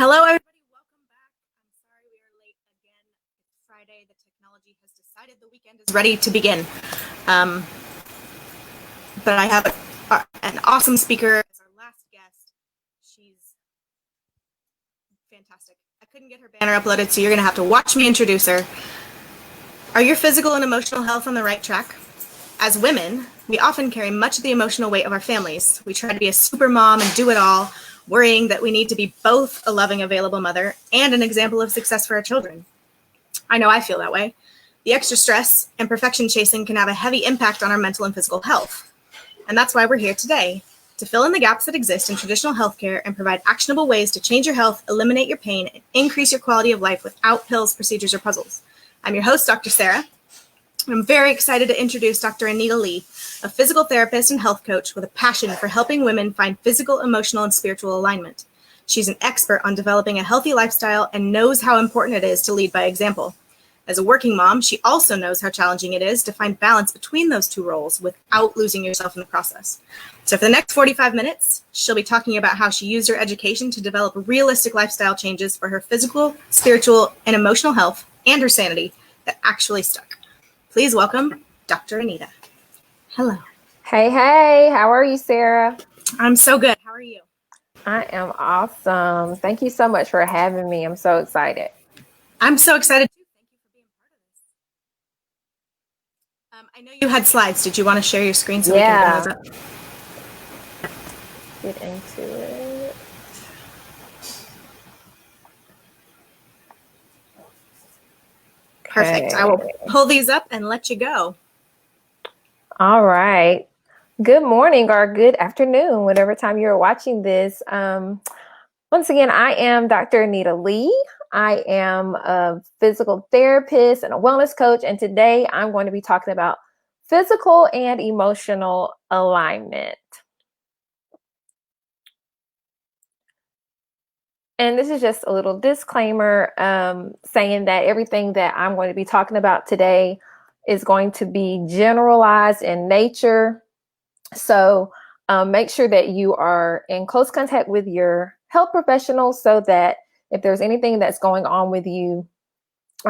Hello, everybody. Welcome back. I'm sorry we are late again. It's Friday. The technology has decided the weekend is ready to begin. But I have an awesome speaker as our last guest. She's fantastic. I couldn't get her banner uploaded, so you're going to have to watch me introduce her. Are your physical and emotional health on the right track? As women, we often carry much of the emotional weight of our families. We try to be a super mom and do it all, worrying that we need to be both a loving, available mother and an example of success for our children. I know I feel that way. The extra stress and perfection chasing can have a heavy impact on our mental and physical health. And that's why we're here today, to fill in the gaps that exist in traditional healthcare and provide actionable ways to change your health, eliminate your pain, and increase your quality of life without pills, procedures, or puzzles. I'm your host, Dr. Sarah. I'm very excited to introduce Dr. Anita Lee, a physical therapist and health coach with a passion for helping women find physical, emotional, and spiritual alignment. She's an expert on developing a healthy lifestyle and knows how important it is to lead by example. As a working mom, she also knows how challenging it is to find balance between those two roles without losing yourself in the process. So for the next 45 minutes, she'll be talking about how she used her education to develop realistic lifestyle changes for her physical, spiritual, and emotional health and her sanity that actually stuck. Please welcome Dr. Anita. Hello. Hey, how are you, Sarah? I'm so good. How are you? I am awesome. Thank you so much for having me. I'm so excited. I'm so excited too. Thank you for being part of this. I know you had slides. Did you want to share your screen so we can bring those up? Get into it. Perfect. I will pull these up and let you go. All right. Good morning or good afternoon, whatever time you're watching this. Once again, I am Dr. Anita Lee. I am a physical therapist and a wellness coach. And today I'm going to be talking about physical and emotional alignment. And this is just a little disclaimer saying that everything that I'm going to be talking about today is going to be generalized in nature. So make sure that you are in close contact with your health professionals so that if there's anything that's going on with you,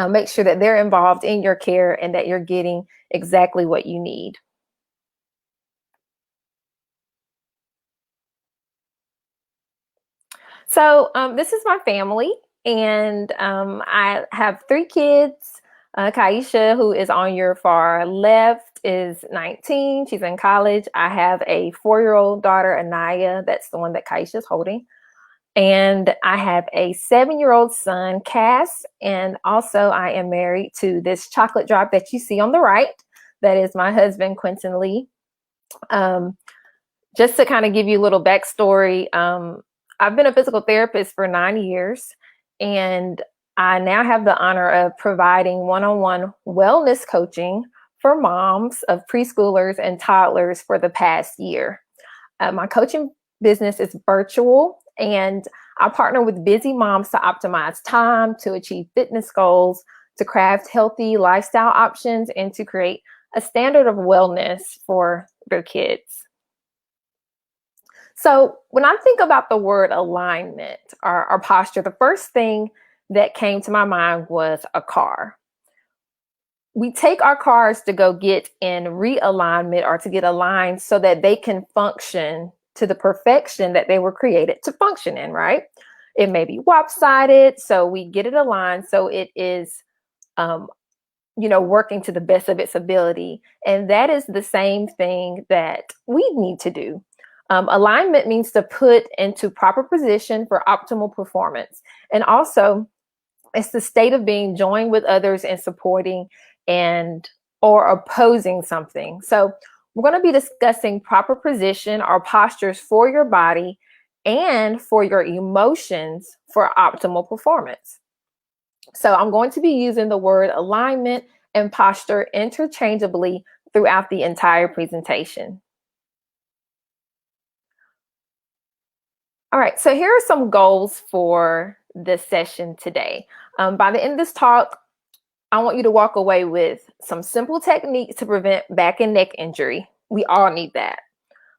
make sure that they're involved in your care and that you're getting exactly what you need. So this is my family, and I have 3 kids. Kaisha, who is on your far left, is 19. She's in college. I have a 4-year-old daughter, Anaya. That's the one that Kaisha is holding. And I have a 7-year-old son, Cass. And also I am married to this chocolate drop that you see on the right. That is my husband, Quentin Lee. Just to kind of give you a little backstory, I've been a physical therapist for 9 years, and I now have the honor of providing one-on-one wellness coaching for moms of preschoolers and toddlers for the past year. My coaching business is virtual, and I partner with busy moms to optimize time, to achieve fitness goals, to craft healthy lifestyle options, and to create a standard of wellness for their kids. So when I think about the word alignment or posture, the first thing that came to my mind was a car. We take our cars to go get in realignment or to get aligned so that they can function to the perfection that they were created to function in, right? It may be lopsided, so we get it aligned so it is, working to the best of its ability. And that is the same thing that we need to do. Alignment means to put into proper position for optimal performance. And also, it's the state of being joined with others and supporting or opposing something. So we're going to be discussing proper position or postures for your body and for your emotions for optimal performance. So I'm going to be using the word alignment and posture interchangeably throughout the entire presentation. All right, so here are some goals for this session today. By the end of this talk, I want you to walk away with some simple techniques to prevent back and neck injury. We all need that.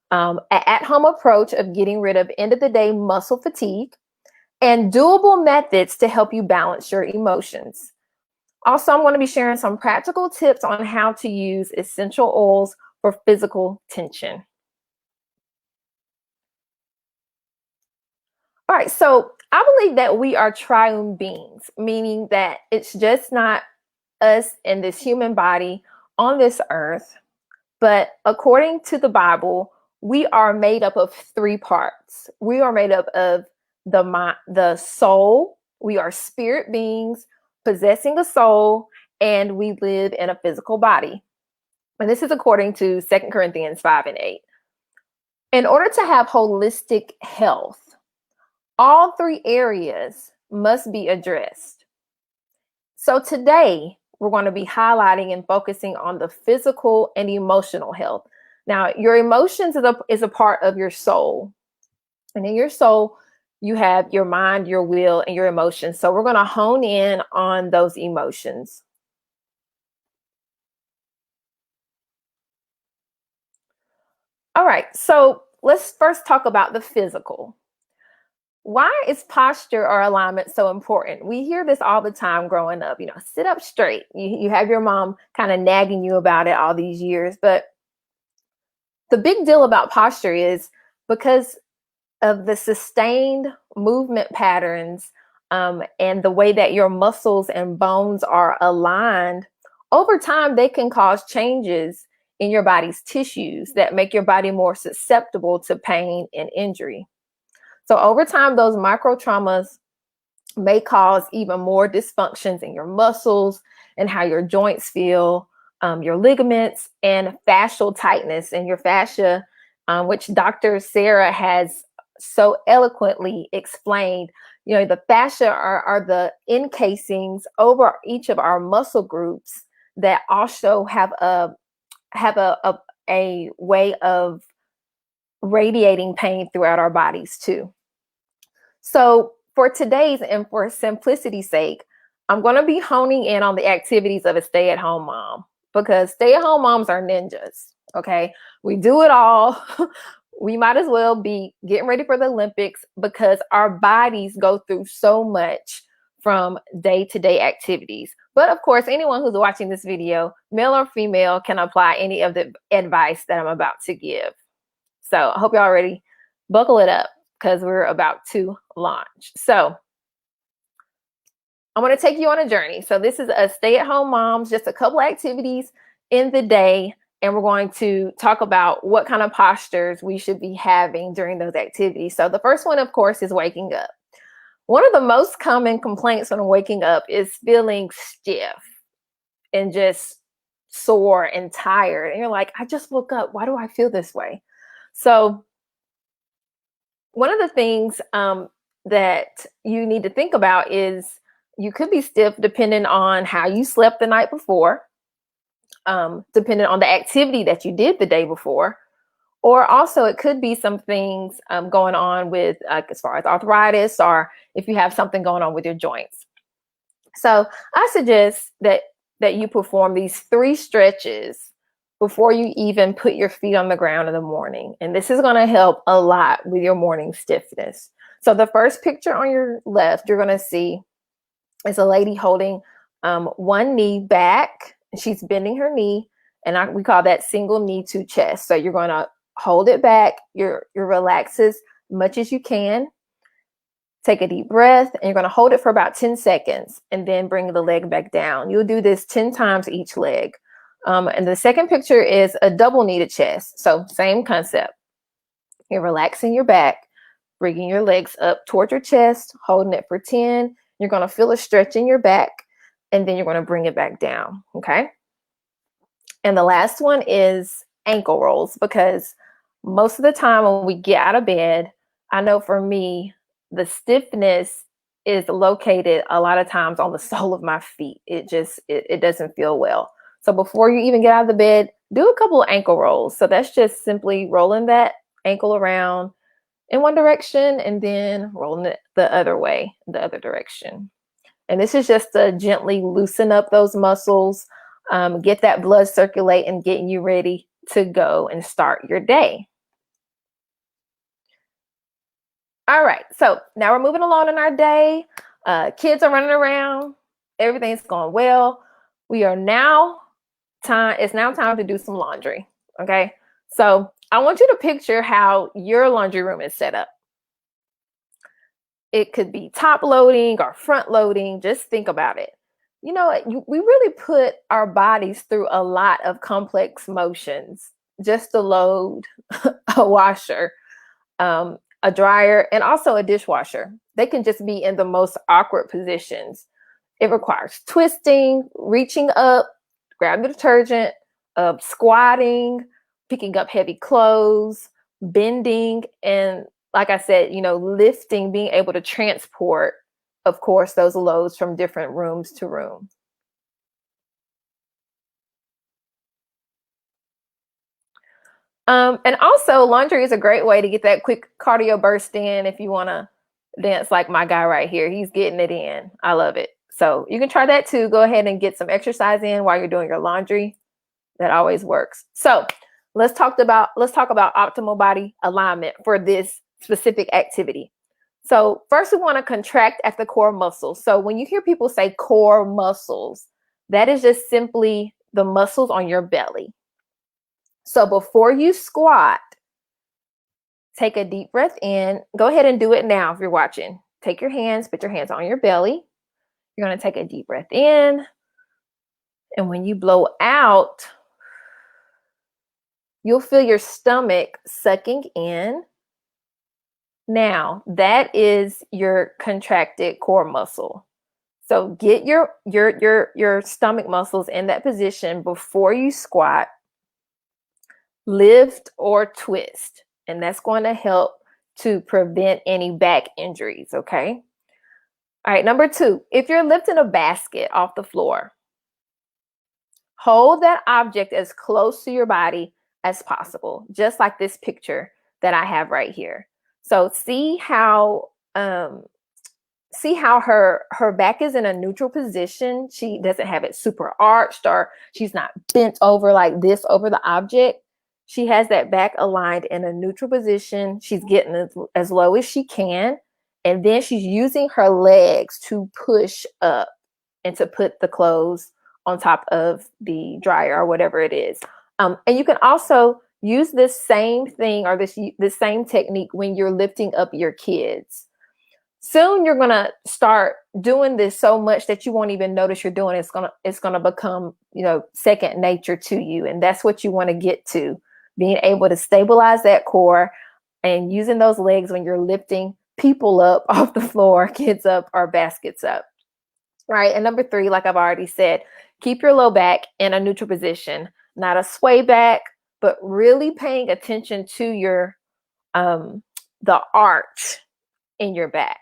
An at-home approach of getting rid of end-of-the-day muscle fatigue, and doable methods to help you balance your emotions. Also, I'm going to be sharing some practical tips on how to use essential oils for physical tension. All right, so I believe that we are triune beings, meaning that it's just not us in this human body on this earth, but according to the Bible, we are made up of three parts. We are made up of the soul. We are spirit beings possessing a soul, and we live in a physical body. And this is according to 2 Corinthians 5 and 8. In order to have holistic health, all three areas must be addressed. So today, we're going to be highlighting and focusing on the physical and emotional health. Now, your emotions is a part of your soul. And in your soul, you have your mind, your will, and your emotions. So we're going to hone in on those emotions. All right, so let's first talk about the physical. Why is posture or alignment so important? We hear this all the time growing up, sit up straight. You have your mom kind of nagging you about it all these years. But the big deal about posture is because of the sustained movement patterns and the way that your muscles and bones are aligned, over time, they can cause changes in your body's tissues that make your body more susceptible to pain and injury. So over time, those micro traumas may cause even more dysfunctions in your muscles and how your joints feel, your ligaments, and fascial tightness in your fascia, which Dr. Sarah has so eloquently explained. The fascia are the encasings over each of our muscle groups that also have a way of radiating pain throughout our bodies too. So for today's and for simplicity's sake, I'm going to be honing in on the activities of a stay-at-home mom, because stay-at-home moms are ninjas. Okay, we do it all. We might as well be getting ready for the Olympics because our bodies go through so much from day-to-day activities. But of course, anyone who's watching this video, male or female, can apply any of the advice that I'm about to give. So I hope y'all ready. Buckle it up because we're about to launch. So I'm going to take you on a journey. So this is a stay-at-home moms, just a couple activities in the day. And we're going to talk about what kind of postures we should be having during those activities. So the first one, of course, is waking up. One of the most common complaints when waking up is feeling stiff and just sore and tired. And you're like, I just woke up. Why do I feel this way? So one of the things that you need to think about is you could be stiff depending on how you slept the night before, depending on the activity that you did the day before, or also it could be some things going on with as far as arthritis, or if you have something going on with your joints. So I suggest that you perform these 3 stretches before you even put your feet on the ground in the morning. And this is going to help a lot with your morning stiffness. So the first picture on your left, you're going to see is a lady holding one knee back. She's bending her knee, and we call that single knee to chest. So you're going to hold it back. You relax as much as you can. Take a deep breath, and you're going to hold it for about 10 seconds and then bring the leg back down. You'll do this 10 times each leg. And the second picture is a double knee to chest. So same concept. You're relaxing your back, bringing your legs up toward your chest, holding it for 10. You're going to feel a stretch in your back, and then you're going to bring it back down. Okay. And the last one is ankle rolls, because most of the time when we get out of bed, I know for me, the stiffness is located a lot of times on the sole of my feet. It doesn't feel well. So before you even get out of the bed, do a couple of ankle rolls. So that's just simply rolling that ankle around in one direction and then rolling it the other way, the other direction. And this is just to gently loosen up those muscles, get that blood circulating, getting you ready to go and start your day. All right, so now we're moving along in our day. Kids are running around. Everything's going well. It's now time to do some laundry, okay? So I want you to picture how your laundry room is set up. It could be top loading or front loading. Just think about it. You know, we really put our bodies through a lot of complex motions just to load a washer, a dryer, and also a dishwasher. They can just be in the most awkward positions. It requires twisting, reaching up, grab the detergent, squatting, picking up heavy clothes, bending, and like I said, lifting, being able to transport, of course, those loads from different rooms to room. And also, laundry is a great way to get that quick cardio burst in if you want to dance like my guy right here. He's getting it in. I love it. So you can try that too. Go ahead and get some exercise in while you're doing your laundry. That always works. So let's talk about optimal body alignment for this specific activity. So first we want to contract at the core muscles. So when you hear people say core muscles, that is just simply the muscles on your belly. So before you squat, take a deep breath in. Go ahead and do it now if you're watching. Put your hands on your belly. You're going to take a deep breath in. And when you blow out, you'll feel your stomach sucking in. Now, that is your contracted core muscle. So get your stomach muscles in that position before you squat, lift or twist. And that's going to help to prevent any back injuries, okay? All right, number 2, if you're lifting a basket off the floor, hold that object as close to your body as possible, just like this picture that I have right here. So see how her back is in a neutral position. She doesn't have it super arched, or she's not bent over like this over the object. She has that back aligned in a neutral position. She's getting as low as she can. And then she's using her legs to push up and to put the clothes on top of the dryer or whatever it is. And you can also use this same thing or this same technique when you're lifting up your kids. Soon you're gonna start doing this so much that you won't even notice you're doing it. It's gonna become, second nature to you, and that's what you want to get to, being able to stabilize that core and using those legs when you're lifting people up off the floor, kids up, or baskets up. Right. And number 3, like I've already said, keep your low back in a neutral position, not a sway back, but really paying attention to your the arch in your back.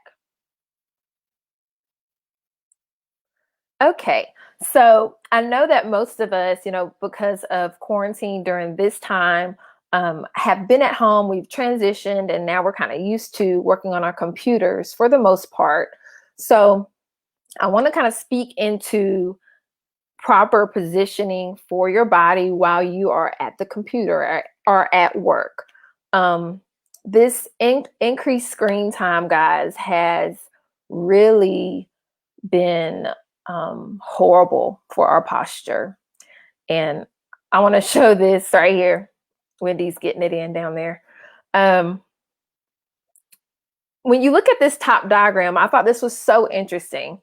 Okay, so I know that most of us, because of quarantine during this time, have been at home. We've transitioned, and now we're kind of used to working on our computers for the most part. So I want to kind of speak into proper positioning for your body while you are at the computer or at work. This increased screen time, guys, has really been horrible for our posture. And I want to show this right here. Wendy's getting it in down there. When you look at this top diagram, I thought this was so interesting.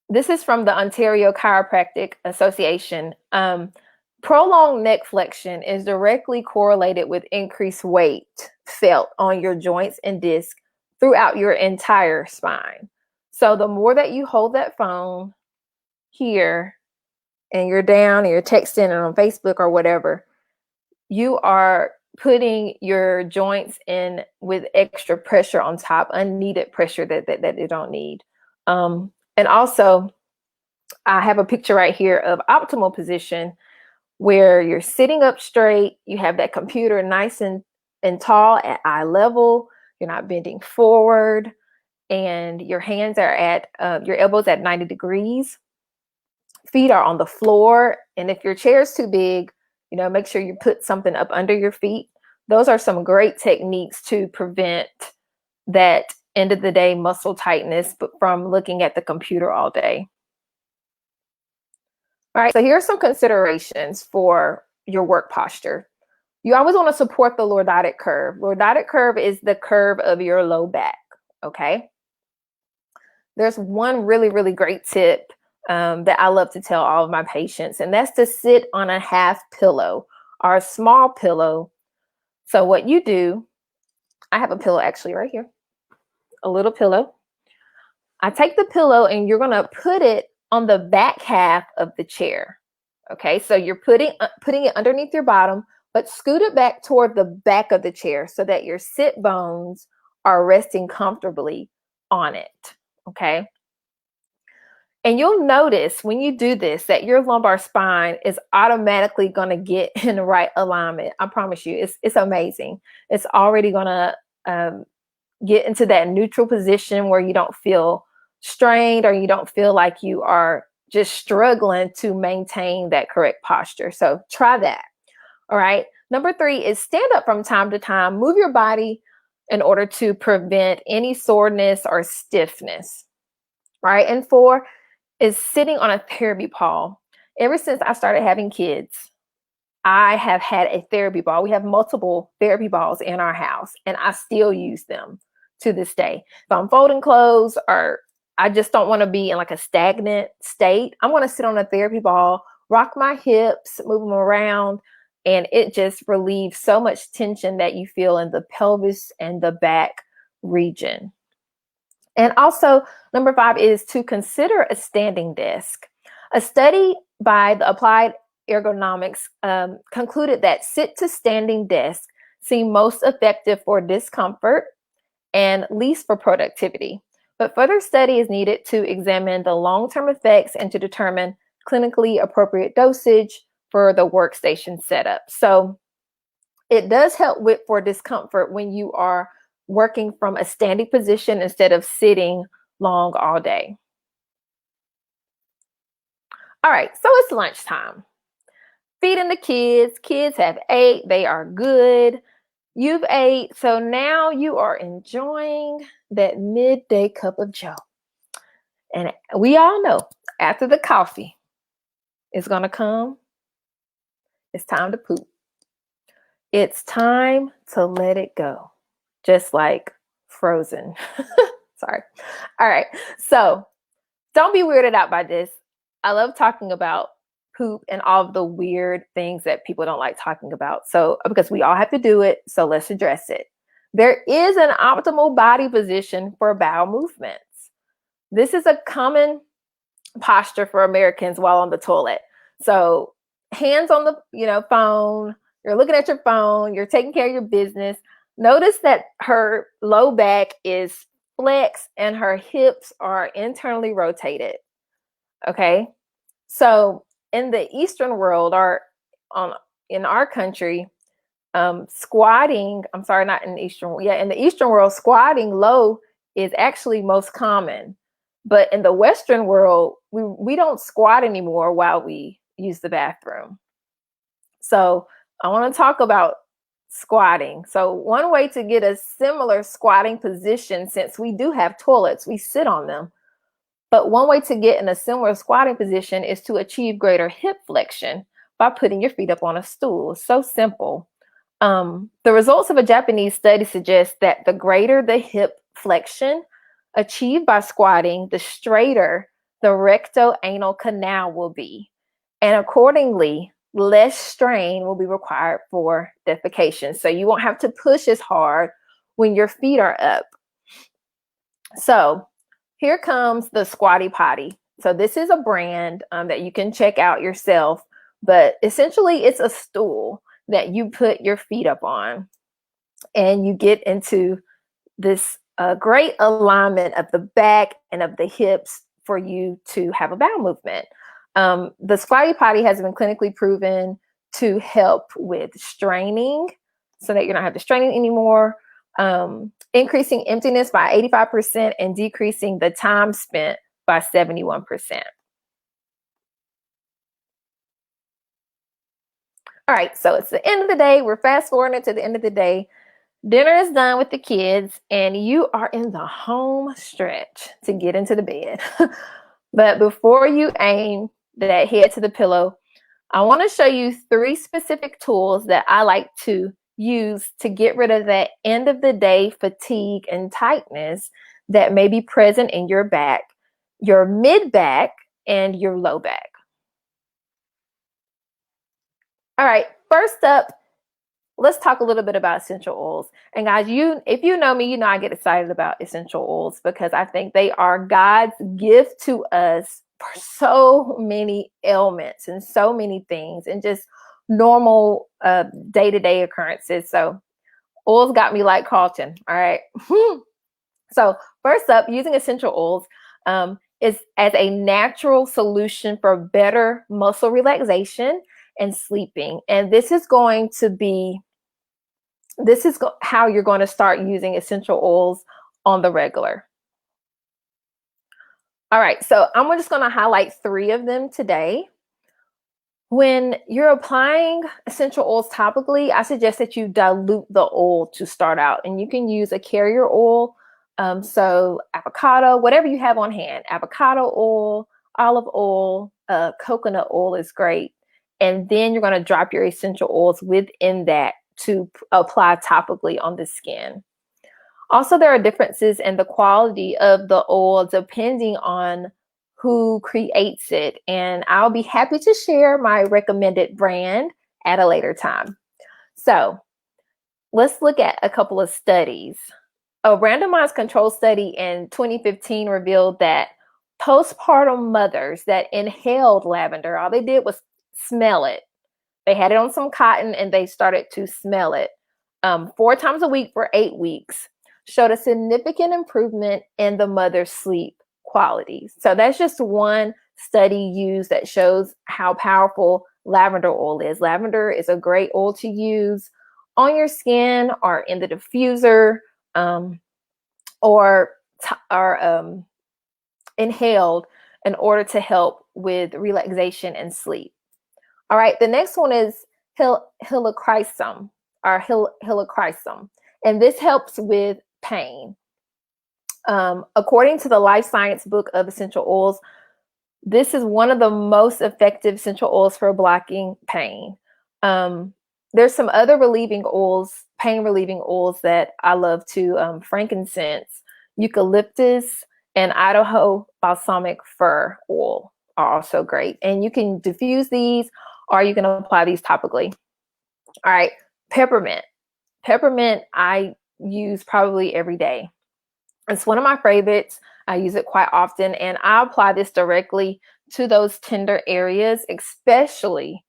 This is from the Ontario Chiropractic Association. Prolonged neck flexion is directly correlated with increased weight felt on your joints and disc throughout your entire spine. So the more that you hold that phone here and you're down and you're texting or on Facebook or whatever, you are putting your joints in with extra pressure on top, unneeded pressure that you don't need. And also, I have a picture right here of optimal position where you're sitting up straight, you have that computer nice and tall at eye level, you're not bending forward, and your hands are at, your elbows at 90 degrees. Feet are on the floor, and if your chair is too big, make sure you put something up under your feet. Those are some great techniques to prevent that end of the day muscle tightness but from looking at the computer all day. All right, so here are some considerations for your work posture. You always want to support the lordotic curve. Lordotic curve is the curve of your low back, okay? There's one really, really great tip that I love to tell all of my patients, and that's to sit on a half pillow or a small pillow. So what you do, I have a pillow actually right here, a little pillow. I take the pillow and you're going to put it on the back half of the chair. Okay, so you're putting it underneath your bottom, but scoot it back toward the back of the chair so that your sit bones are resting comfortably on it. Okay. And you'll notice when you do this that your lumbar spine is automatically going to get in the right alignment. I promise you, it's amazing. It's already going to get into that neutral position where you don't feel strained or you don't feel like you are just struggling to maintain that correct posture. So try that. All right. Number 3 is stand up from time to time. Move your body in order to prevent any soreness or stiffness. All right. And 4 is sitting on a therapy ball. Ever since I started having kids, I have had a therapy ball. We have multiple therapy balls in our house, and I still use them to this day. If I'm folding clothes or I just don't want to be in like a stagnant state, I'm going to sit on a therapy ball, rock my hips, move them around, and it just relieves so much tension that you feel in the pelvis and the back region. And also, number 5 is to consider a standing desk. A study by the Applied Ergonomics concluded that sit to standing desks seem most effective for discomfort and least for productivity. But further study is needed to examine the long-term effects and to determine clinically appropriate dosage for the workstation setup. So it does help for discomfort when you are working from a standing position instead of sitting long all day. All right, so it's lunchtime. Feeding the kids. Kids have ate. They are good. You've ate. So now you are enjoying that midday cup of joe. And we all know after the coffee is going to come, it's time to poop. It's time to let it go. Just like Frozen. Sorry. All right. So don't be weirded out by this. I love talking about poop and all of the weird things that people don't like talking about. So, because we all have to do it, so let's address it. There is an optimal body position for bowel movements. This is a common posture for Americans while on the toilet. So, hands on the phone, you're looking at your phone, you're taking care of your business. Notice that her low back is flexed and her hips are internally rotated. Okay? So, in the Eastern world or in our country, squatting, I'm sorry, not in the Eastern, in the Eastern world, squatting low is actually most common. But in the Western world, we don't squat anymore while we use the bathroom. So I want to talk about squatting. So one way to get a similar squatting position, since we do have toilets, we sit on them. But one way to get in a similar squatting position is to achieve greater hip flexion by putting your feet up on a stool. So simple. The results of a Japanese study suggest that the greater the hip flexion achieved by squatting, the straighter the rectoanal canal will be. And accordingly, less strain will be required for defecation. So you won't have to push as hard when your feet are up. So here comes the Squatty Potty. So this is a brand that you can check out yourself, but essentially it's a stool that you put your feet up on and you get into this great alignment of the back and of the hips for you to have a bowel movement. The Squatty Potty has been clinically proven to help with straining so that you don't have to strain anymore, increasing emptiness by 85% and decreasing the time spent by 71%. All right, so it's the end of the day. We're fast forwarding to the end of the day. Dinner is done with the kids, and you are in the home stretch to get into the bed. But before you aim that head to the pillow, I want to show you 3 specific tools that I like to use to get rid of that end of the day fatigue and tightness that may be present in your back, your mid back, and your low back. All right, first up, let's talk a little bit about essential oils. And guys, if you know me, you know I get excited about essential oils because I think they are God's gift to us for so many ailments and so many things and just normal day-to-day occurrences. So oils got me like Carlton. All right. So first up, using essential oils is as a natural solution for better muscle relaxation and sleeping. And this is how you're going to start using essential oils on the regular. All right, so I'm just going to highlight 3 of them today. When you're applying essential oils topically, I suggest that you dilute the oil to start out, and you can use a carrier oil. So avocado, whatever you have on hand, avocado oil, olive oil, coconut oil is great. And then you're going to drop your essential oils within that to apply topically on the skin. Also, there are differences in the quality of the oil depending on who creates it. And I'll be happy to share my recommended brand at a later time. So let's look at a couple of studies. A randomized control study in 2015 revealed that postpartum mothers that inhaled lavender, all they did was smell it. They had it on some cotton and they started to smell it 4 times a week for 8 weeks, showed a significant improvement in the mother's sleep quality. So that's just one study used that shows how powerful lavender oil is. Lavender is a great oil to use on your skin or in the diffuser or inhaled in order to help with relaxation and sleep. All right, the next one is helichrysum or helichrysum, and this helps with pain. According to the Life Science book of essential oils, this is one of the most effective essential oils for blocking pain. There's some other relieving oils, pain relieving oils that I love too. Frankincense, eucalyptus, and Idaho balsamic fir oil are also great. And you can diffuse these or you can apply these topically. All right, peppermint. Peppermint I use probably every day. It's one of my favorites. I use it quite often, and I apply this directly to those tender areas, especially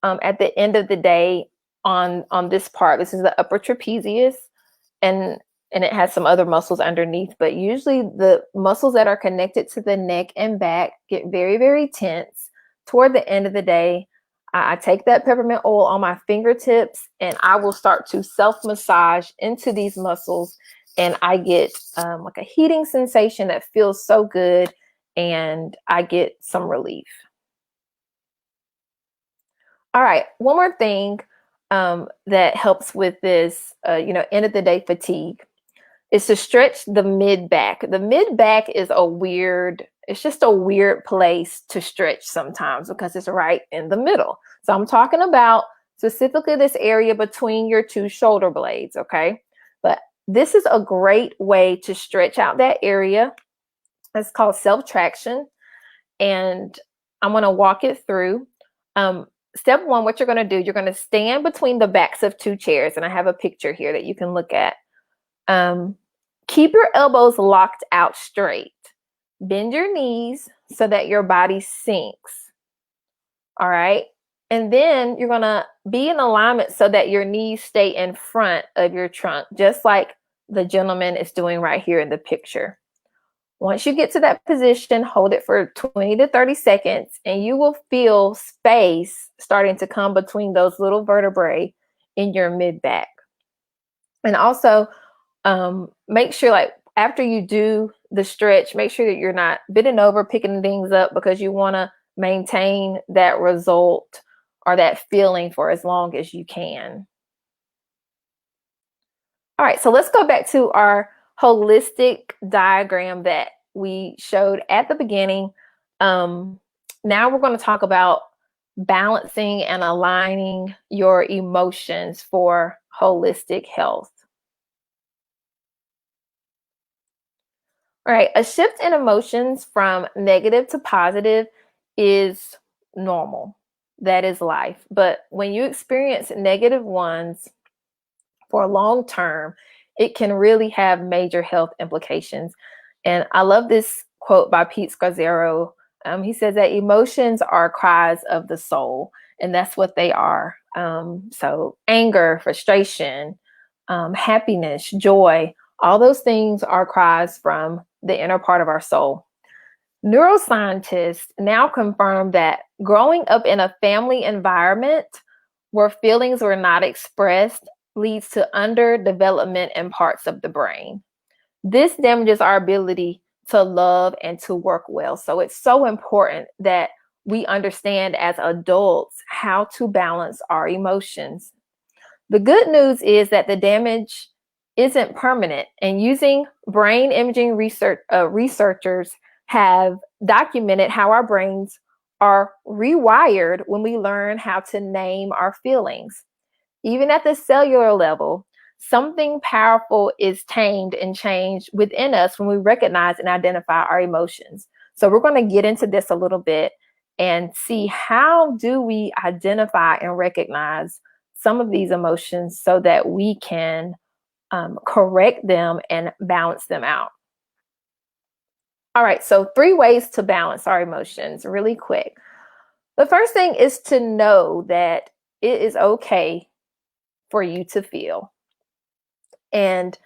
at the end of the day on this part. This is the upper trapezius, and it has some other muscles underneath, but usually the muscles that are connected to the neck and back get very, very tense toward the end of the day. I take that peppermint oil on my fingertips and I will start to self-massage into these muscles, and I get like a heating sensation that feels so good, and I get some relief. All right, one more thing that helps with this, end of the day fatigue is to stretch the mid back. The mid back is it's just a weird place to stretch sometimes because it's right in the middle. So I'm talking about specifically this area between your 2 shoulder blades, okay? But this is a great way to stretch out that area. It's called self-traction, and I'm going to walk it through. Step 1, what you're going to do, you're going to stand between the backs of 2 chairs, and I have a picture here that you can look at. Keep your elbows locked out straight. Bend your knees so that your body sinks. All right. And then you're going to be in alignment so that your knees stay in front of your trunk, just like the gentleman is doing right here in the picture. Once you get to that position, hold it for 20 to 30 seconds, and you will feel space starting to come between those little vertebrae in your mid back. And also, make sure, like, after you do the stretch, make sure that you're not bending over, picking things up, because you want to maintain that result or that feeling for as long as you can. All right, so let's go back to our holistic diagram that we showed at the beginning. Now we're going to talk about balancing and aligning your emotions for holistic health. All right, a shift in emotions from negative to positive is normal. That is life. But when you experience negative ones for long term, it can really have major health implications. And I love this quote by Pete Scazzaro. He says that emotions are cries of the soul, and that's what they are. So anger, frustration, happiness, joy, all those things are cries from the inner part of our soul. Neuroscientists now confirm that growing up in a family environment where feelings were not expressed leads to underdevelopment in parts of the brain. This damages our ability to love and to work well. So it's so important that we understand as adults how to balance our emotions. The good news is that the damage isn't permanent, and using brain imaging researchers have documented how our brains are rewired when we learn how to name our feelings. Even at the cellular level, something powerful is tamed and changed within us when we recognize and identify our emotions. So we're going to get into this a little bit and see how do we identify and recognize some of these emotions so that we can correct them and balance them out. All right, so 3 ways to balance our emotions really quick. The first thing is to know that it is okay for you to feel. And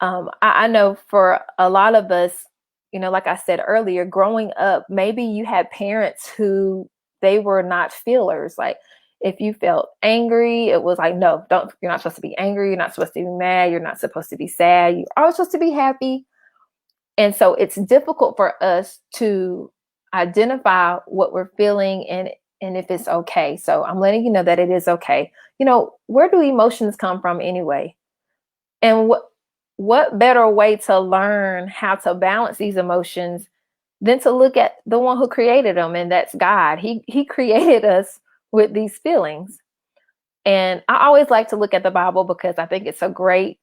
I know for a lot of us, like I said earlier, growing up, maybe you had parents who they were not feelers. Like if you felt angry, it was like, no, you're not supposed to be angry. You're not supposed to be mad. You're not supposed to be sad. You're always supposed to be happy. And so it's difficult for us to identify what we're feeling and if it's okay. So I'm letting you know that it is okay. Where do emotions come from anyway? And what better way to learn how to balance these emotions than to look at the one who created them, and that's God. He created us with these feelings. And I always like to look at the Bible because I think it's a great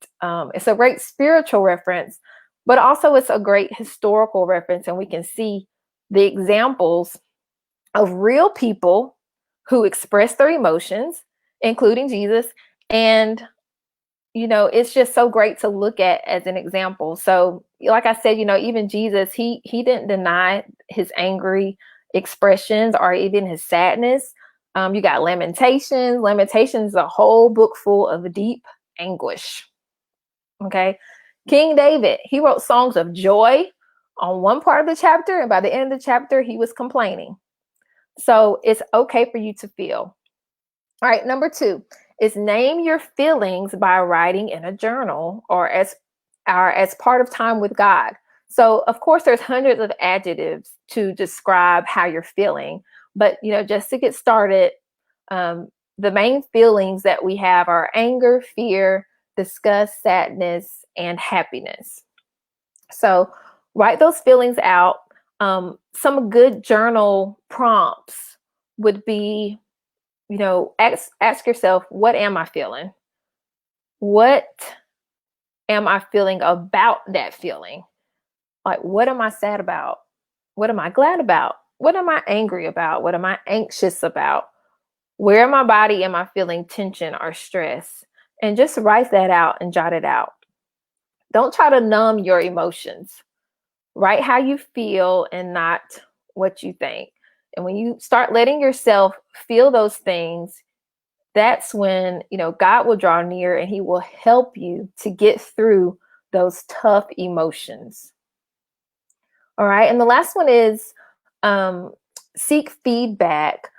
spiritual reference, but also it's a great historical reference, and we can see the examples of real people who express their emotions, including Jesus. And it's just so great to look at as an example. So like I said, even Jesus, he didn't deny his angry expressions or even his sadness. You got Lamentations. Lamentations is a whole book full of deep anguish. Okay. King David, he wrote songs of joy on one part of the chapter, and by the end of the chapter, he was complaining. So it's okay for you to feel. All right, number 2 is name your feelings by writing in a journal or as part of time with God. So of course there's hundreds of adjectives to describe how you're feeling, but just to get started, the main feelings that we have are anger, fear, disgust, sadness, and happiness. So write those feelings out. Some good journal prompts would be, ask yourself, what am I feeling? What am I feeling about that feeling? Like, what am I sad about? What am I glad about? What am I angry about? What am I anxious about? Where in my body am I feeling tension or stress? And just write that out and jot it out. Don't try to numb your emotions. Write how you feel and not what you think. And when you start letting yourself feel those things, that's when, God will draw near and he will help you to get through those tough emotions. All right. And the last one is seek feedback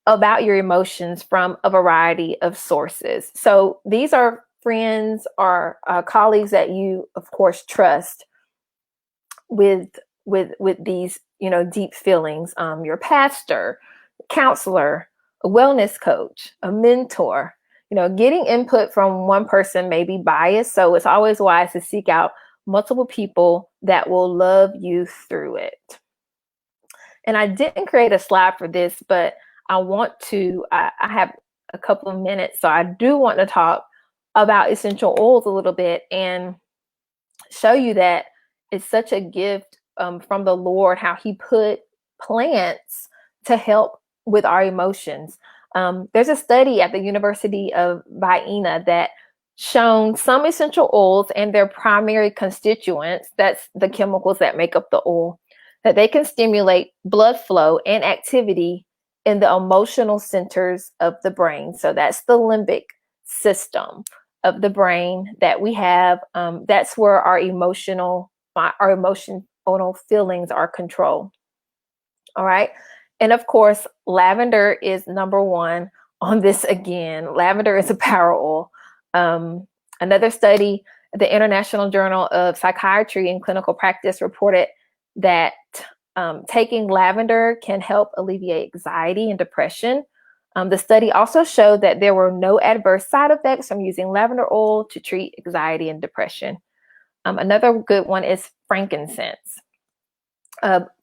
about your emotions from a variety of sources. So these are friends or colleagues that you, of course, trust with these, deep feelings. Your pastor, counselor, a wellness coach, a mentor, Getting input from one person may be biased, so it's always wise to seek out multiple people that will love you through it. And I didn't create a slide for this, but I have a couple of minutes, so I do want to talk about essential oils a little bit and show you that it's such a gift from the Lord, how he put plants to help with our emotions. There's a study at the University of Vienna that shown some essential oils and their primary constituents, that's the chemicals that make up the oil, that they can stimulate blood flow and activity in the emotional centers of the brain. So that's the limbic system of the brain that we have. That's where our emotional feelings are controlled. All right. And of course, lavender is number one on this again. Lavender is a power oil. Another study, the International Journal of Psychiatry and Clinical Practice reported that taking lavender can help alleviate anxiety and depression. The study also showed that there were no adverse side effects from using lavender oil to treat anxiety and depression. Another good one is frankincense.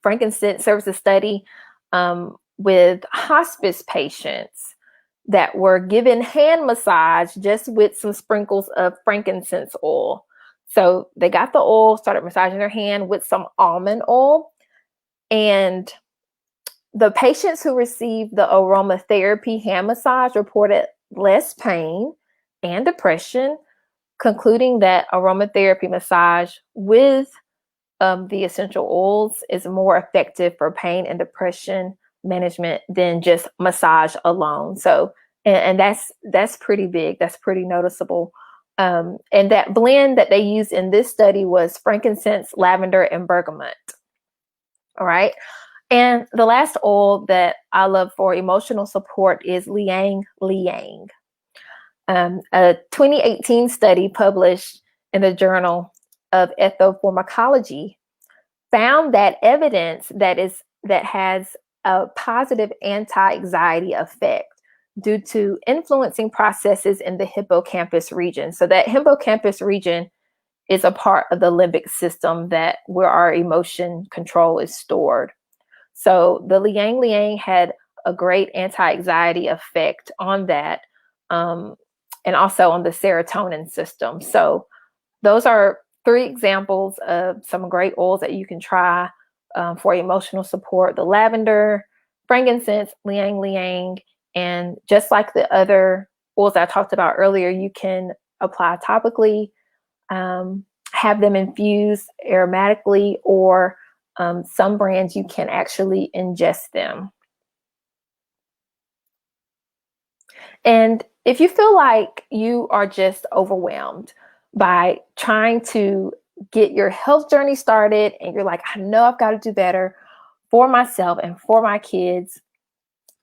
Frankincense, there was a study with hospice patients that were given hand massage just with some sprinkles of frankincense oil. So they got the oil, started massaging their hand with some almond oil, and the patients who received the aromatherapy hand massage reported less pain and depression, concluding that aromatherapy massage with the essential oils is more effective for pain and depression management than just massage alone. So, and that's pretty big. That's pretty noticeable. And that blend that they used in this study was frankincense, lavender, and bergamot. All right. And the last oil that I love for emotional support is Liang Liang. A 2018 study published in the Journal of Ethopharmacology found that evidence that has a positive anti-anxiety effect due to influencing processes in the hippocampus region. So that hippocampus region is a part of the limbic system where our emotion control is stored. So the Liang Liang had a great anti-anxiety effect on that, and also on the serotonin system. So those are 3 examples of some great oils that you can try for emotional support: the lavender, frankincense, Liang Liang, and just like the other oils I talked about earlier, you can apply topically, have them infused aromatically, or some brands you can actually ingest them. And if you feel like you are just overwhelmed by trying to get your health journey started and you're like, I know I've got to do better for myself and for my kids,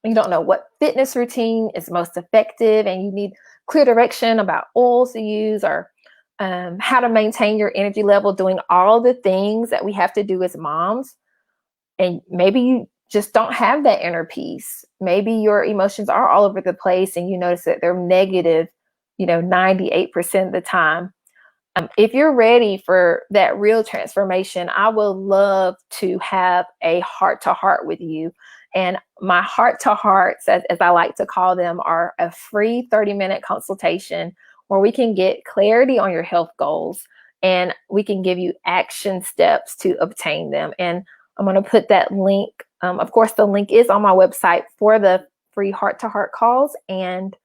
you don't know what fitness routine is most effective, and you need clear direction about oils to use, or how to maintain your energy level, doing all the things that we have to do as moms, and maybe you just don't have that inner peace. Maybe your emotions are all over the place and you notice that they're negative, 98% of the time. If you're ready for that real transformation, I would love to have a heart-to-heart with you. And my heart-to-hearts, as I like to call them, are a free 30-minute consultation where we can get clarity on your health goals and we can give you action steps to obtain them. And I'm going to put that link. Of course, the link is on my website for the free heart-to-heart calls. And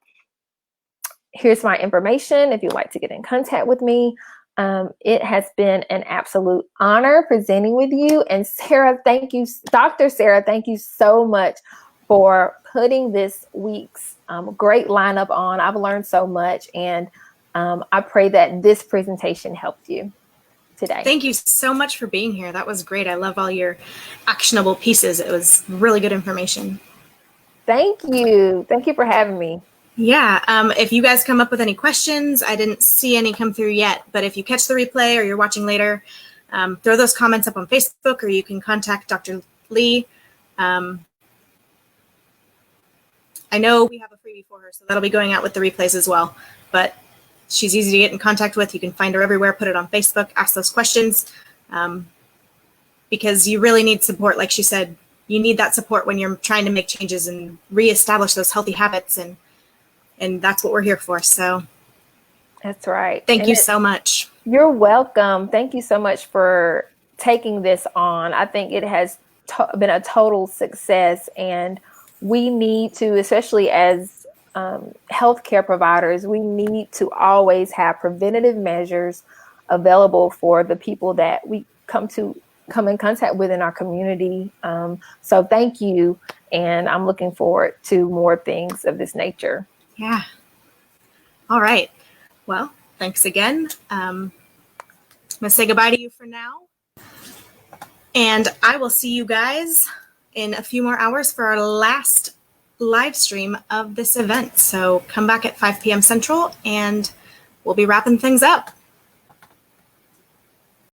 here's my information if you'd like to get in contact with me. It has been an absolute honor presenting with you. And Sarah, thank you. Dr. Sarah, thank you so much for putting this week's great lineup on. I've learned so much, and I pray that this presentation helped you today. Thank you so much for being here. That was great. I love all your actionable pieces. It was really good information. Thank you. Thank you for having me. Yeah. If you guys come up with any questions, I didn't see any come through yet, but if you catch the replay or you're watching later, throw those comments up on Facebook, or you can contact Dr. Lee. I know we have a freebie for her, so that'll be going out with the replays as well. But she's easy to get in contact with. You can find her everywhere, put it on Facebook, ask those questions, because you really need support. Like she said, you need that support when you're trying to make changes and reestablish those healthy habits, and that's what we're here for. So that's right. Thank you so much. You're welcome. Thank you so much for taking this on. I think it has been a total success, and we need to, especially as healthcare providers, we need to always have preventative measures available for the people that we come in contact with in our community. So thank you, and I'm looking forward to more things of this nature. Yeah. All right. Well, thanks again. I'm going to say goodbye to you for now. And I will see you guys in a few more hours for our last live stream of this event. So come back at 5 p.m. Central and we'll be wrapping things up.